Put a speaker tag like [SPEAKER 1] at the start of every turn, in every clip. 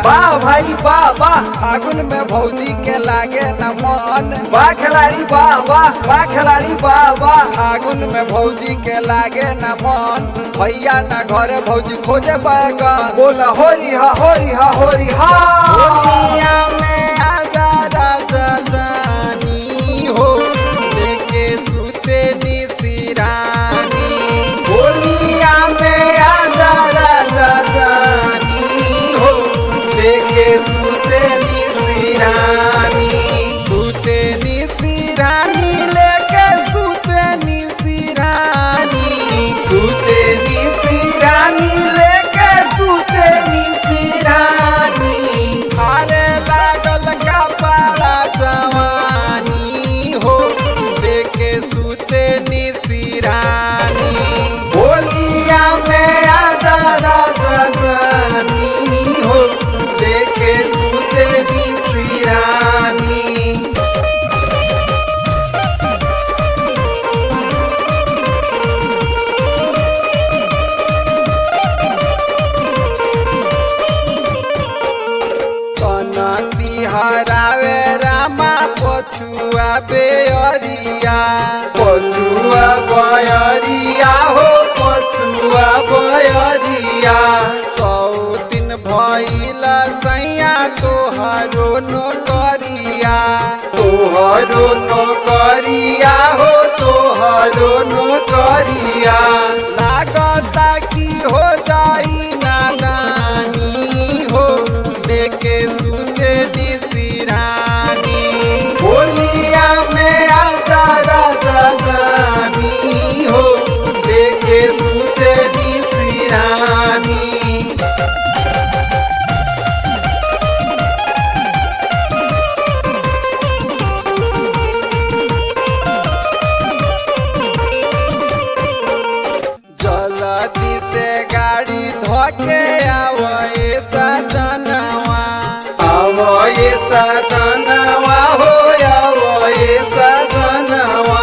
[SPEAKER 1] वाह भाई वाह वाह, फागुन में भौजी के लागे न मन। वाह खिलाड़ी वाह वाह, वाह खिलाड़ी वाह वाह, फागुन में भौजी के लागे न मन। भैया न घरे भौजी खोजे बैगन। बोला होरी हा होरी हा होरी हा। होलिया में आजा राजा जानी हो, लेके सूते निसिरानी। होलिया में आजा राजा जानी हो, लेके सूते निसिरानी। सूते निसिरानी लेके सूते निसिरानी। सूते निसिरानी लेके सूते निसिरानी। हारे लागल कपाड़ा जवानी हो, लेके सूते निसिरानी। होलिया में आजा राजा जानी हो, लेके सूते निसिरानी। हरावे रामा पछुआ बेअरिया। पछुआ बयरिया हो, पछुआ बयरिया। 100 दिन भइल सैया तोहरो नौकरिया। तोहरो नौकरिया हो, तोहरो नौकरिया। लागता कि हो जाई नादानी हो, लेके सूते निसिरानी। होलिया में आजा राजा जानी हो, लेके सूते निसिरानी। जल्दी से गाड़ी धोके आवए सजनवा। आवए सजनवा हो, आवए सजनवा।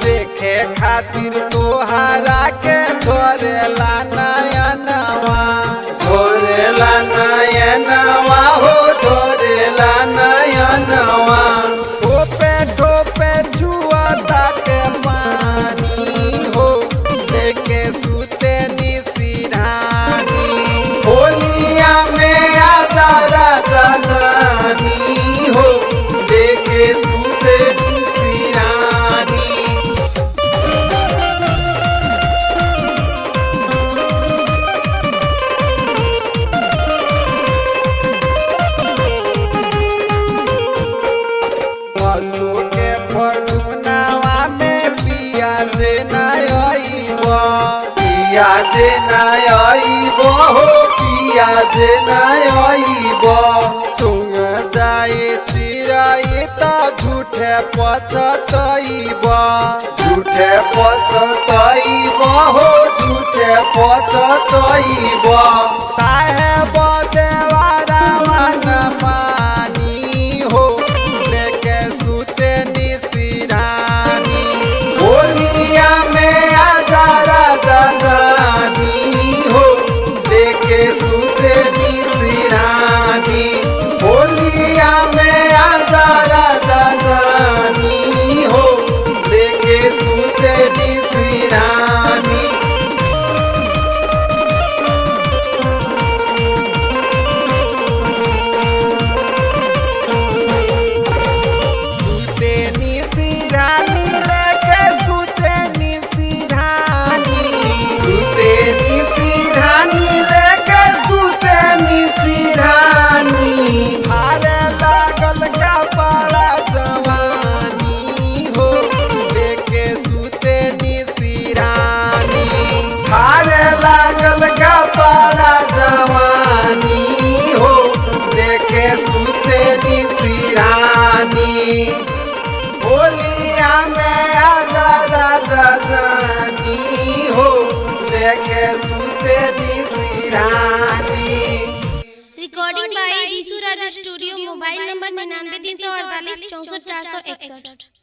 [SPEAKER 1] देखे खातिर तोहरा के झोरेला नयनवा। झोरेला नयनवा हो, झोरेला नयनवा। ठोपे ठोपे छुअता के पानी हो, लेके सूते निसिरानी। होलिया में आजा राजा जानी हो, लेके सूते निसिरानी। पशु के फगुनवा में पिया दे नाइब। पिया दे नाइब हो, पिया दे नाइब। सुंग जाए चिराई त झूठे पछतइब। झूठे पछतइब हो, झूठे पछतइब। साहेब देवारावा न मानी हो, लेके सूते निसिरानी। होलिया में आजा राजा जानी हो, लेके सूते निसिरानी। होलिया में आजा राजा जानी हो, लेके सूते निसिरानी। सूते निसिरानी लेके सूते निसिरानी। सूते निसिरानी लेके सूते निसिरानी। हारे लागल कपाड़ा जवानी हो, लेके सूते निसिरानी। हारे लागल कपाड़ा जवानी हो, लेके सूते निसिरानी। होलिया में आजा राजा जानी हो, लेके सूते निसिरानी।
[SPEAKER 2] Recording by Rishu Raj studio. Mobile number 99 348 64 461।